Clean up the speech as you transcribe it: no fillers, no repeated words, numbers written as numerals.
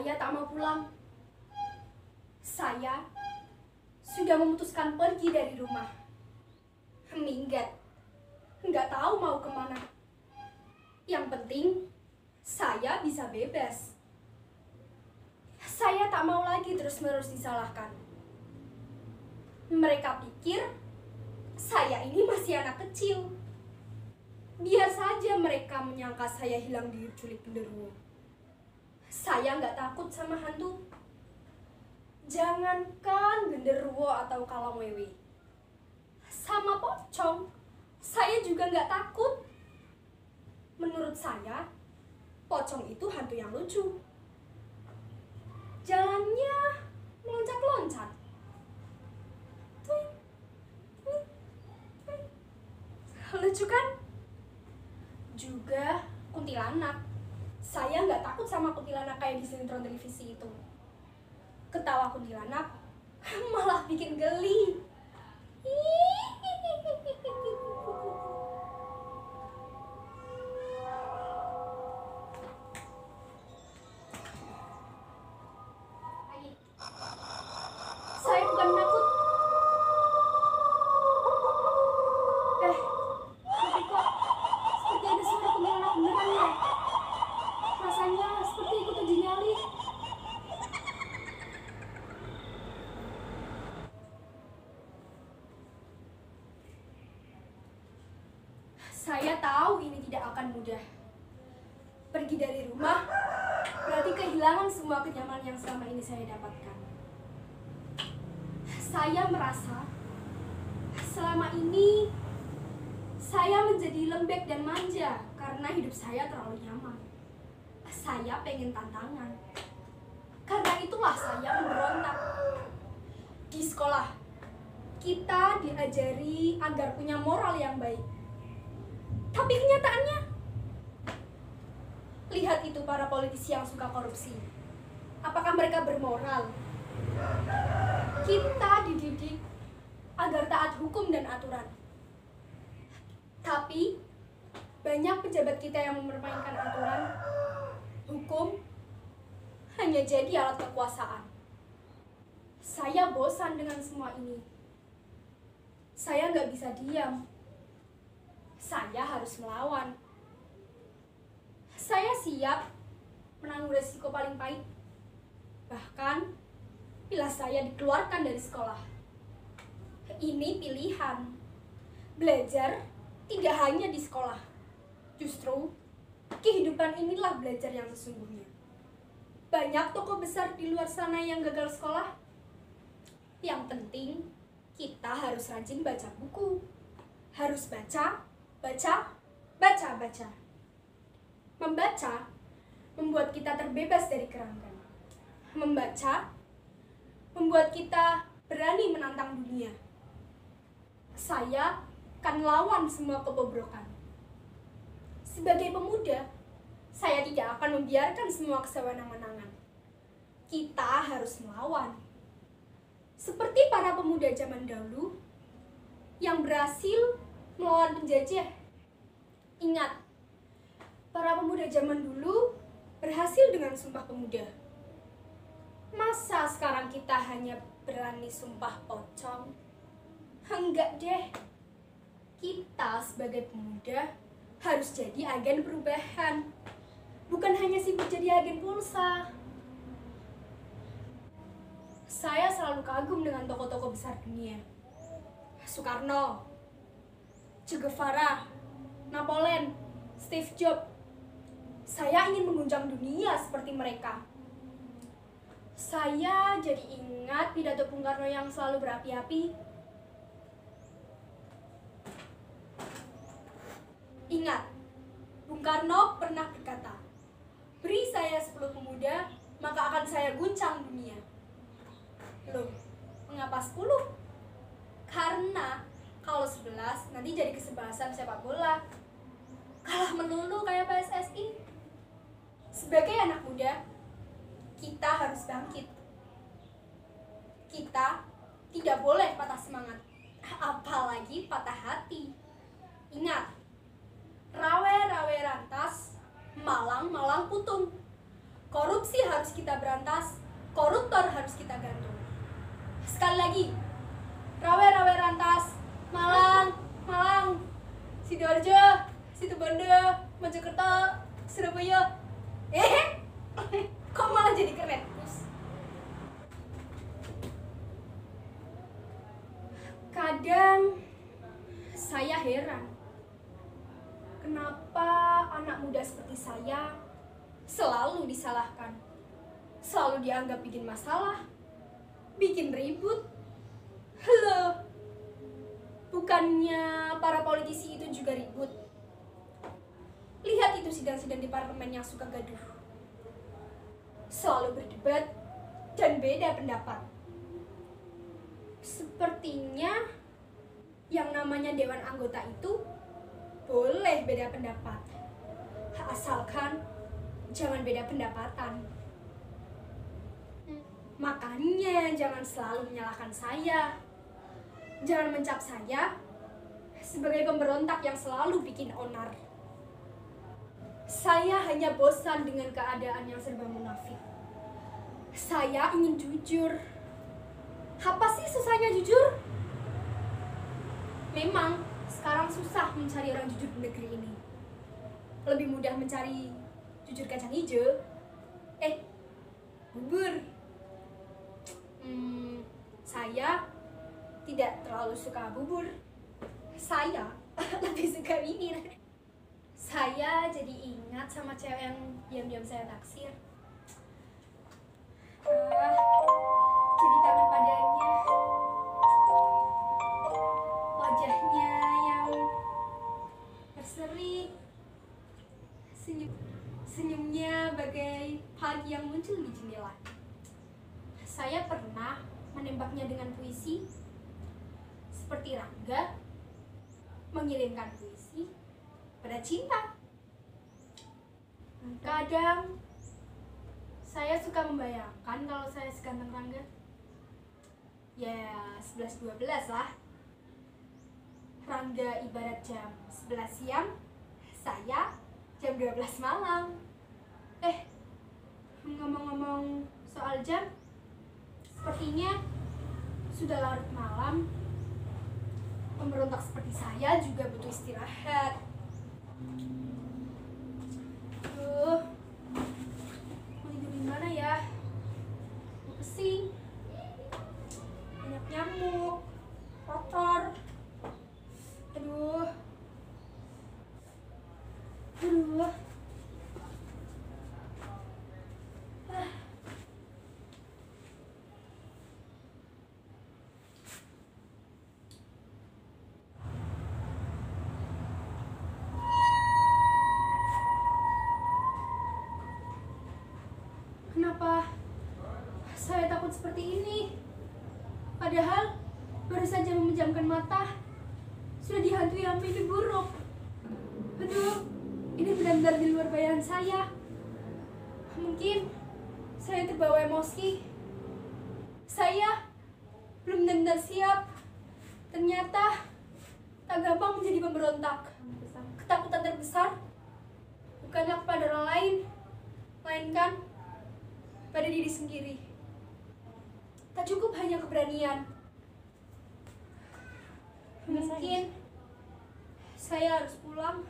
Saya tak mau pulang. Saya sudah memutuskan pergi dari rumah. Minggat. Nggak tahu mau kemana. Yang penting, saya bisa bebas. Saya tak mau lagi terus-menerus disalahkan. Mereka pikir saya ini masih anak kecil. Biar saja mereka menyangka saya hilang diculik genderuwo. Saya nggak takut sama hantu. Jangankan genderuwo atau kalangwewe. Sama pocong, saya juga nggak takut. Menurut saya, pocong itu hantu yang lucu. Jalannya meloncat-loncat. Lucu kan? Juga kuntilanak. Saya nggak takut sama kuntilanak kayak di sinetron televisi itu. Ketawa kuntilanak malah bikin geli. Saya bukan penakut. Tapi kok seperti ada suara kuntilanak beneran ya? Rasanya seperti ikut uji nyali. Saya tahu ini tidak akan mudah. Pergi dari rumah berarti kehilangan semua kenyamanan yang selama ini saya dapatkan. Saya merasa selama ini saya menjadi lembek dan manja karena hidup saya terlalu nyaman. Saya pengen tantangan. Karena itulah saya memberontak. Di sekolah, kita diajari agar punya moral yang baik. Tapi kenyataannya, lihat itu para politisi yang suka korupsi. Apakah mereka bermoral? Kita dididik agar taat hukum dan aturan. Tapi banyak pejabat kita yang mempermainkan aturan, hukum, hanya jadi alat kekuasaan. Saya bosan dengan semua ini. Saya nggak bisa diam. Saya harus melawan. Saya siap menanggung resiko paling pahit. Bahkan bila saya dikeluarkan dari sekolah. Ini pilihan. Belajar tidak hanya di sekolah. Justru kehidupan inilah belajar yang sesungguhnya. Banyak tokoh besar di luar sana yang gagal sekolah. Yang penting kita harus rajin baca buku. Harus baca. Membaca membuat kita terbebas dari kerangka. Membaca membuat kita berani menantang dunia. Saya akan lawan semua kebobrokan. Sebagai pemuda, saya tidak akan membiarkan semua kesewenang-wenangan. Kita harus melawan. Seperti para pemuda zaman dahulu yang berhasil melawan penjajah. Ingat, para pemuda zaman dulu berhasil dengan Sumpah Pemuda. Masa sekarang kita hanya berani sumpah pocong? Enggak deh. Kita sebagai pemuda harus jadi agen perubahan. Bukan hanya sibuk jadi agen pulsa. Saya selalu kagum dengan tokoh-tokoh besar dunia. Soekarno, Che Guevara, Napoleon, Steve Jobs. Saya ingin mengguncang dunia seperti mereka. Saya jadi ingat pidato Bung Karno yang selalu berapi-api. Ingat, Bung Karno pernah berkata, "Beri saya 10 pemuda, maka akan saya guncang dunia." Loh, mengapa 10? Karena kalau 11 nanti jadi kesebelasan sepak bola. Kalah melulu kayak PSSI. Sebagai anak muda, kita harus bangkit. Kita tidak boleh patah semangat, apalagi patah hati. Ingat, rawe-rawe rantas, malang-malang putung. Korupsi harus kita berantas, koruptor harus kita gantung. Sekali lagi, rawe-rawe rantas, Malang, Malang, Sidoarjo, Situbondo, Mojokerto, Surabaya. Kok malah jadi keren? Kadang saya heran, kenapa anak muda seperti saya selalu disalahkan, selalu dianggap bikin masalah, bikin ribut. Halo, bukannya para politisi itu juga ribut? Lihat itu sidang-sidang di parlemen yang suka gaduh, selalu berdebat dan beda pendapat. Sepertinya yang namanya dewan anggota itu boleh beda pendapat, asalkan jangan beda pendapatan. Makanya jangan selalu menyalahkan saya, jangan mencap saya sebagai pemberontak yang selalu bikin onar. Saya hanya bosan dengan keadaan yang serba munafik. Saya ingin jujur. Apa sih susahnya jujur? Memang sekarang susah mencari orang jujur di negeri ini. Lebih mudah mencari jujur kacang hijau. Bubur. Saya tidak terlalu suka bubur. Saya lebih suka ini. Saya jadi ingat sama cewek yang diam-diam saya taksir. Jadi kangen padanya. Wajahnya yang berseri, senyumnya bagai pagi yang muncul di jendela. Saya pernah menembaknya dengan puisi, seperti Rangga mengirimkan puisi pada cinta. Kadang saya suka membayangkan kalau saya seganteng Rangga. Ya 11-12 lah. Rangga ibarat jam 11 siang, saya jam 12 malam. Ngomong-ngomong soal jam, sepertinya sudah larut malam. Pemberontak seperti saya juga butuh istirahat. Mau tidur di mana ya? Mau pesing, banyak nyamuk, kotor. Aduh. Kenapa saya takut seperti ini? Padahal baru saja memejamkan mata, sudah dihantui yang mimpi buruk. Aduh, ini benar-benar di luar bayangan saya. Mungkin saya terbawa emosi. Saya belum benar-benar siap. Ternyata tak gampang menjadi pemberontak. Ketakutan terbesar bukanlah kepada orang lain, melainkan pada diri sendiri. Tak cukup hanya keberanian. Mungkin saya harus pulang.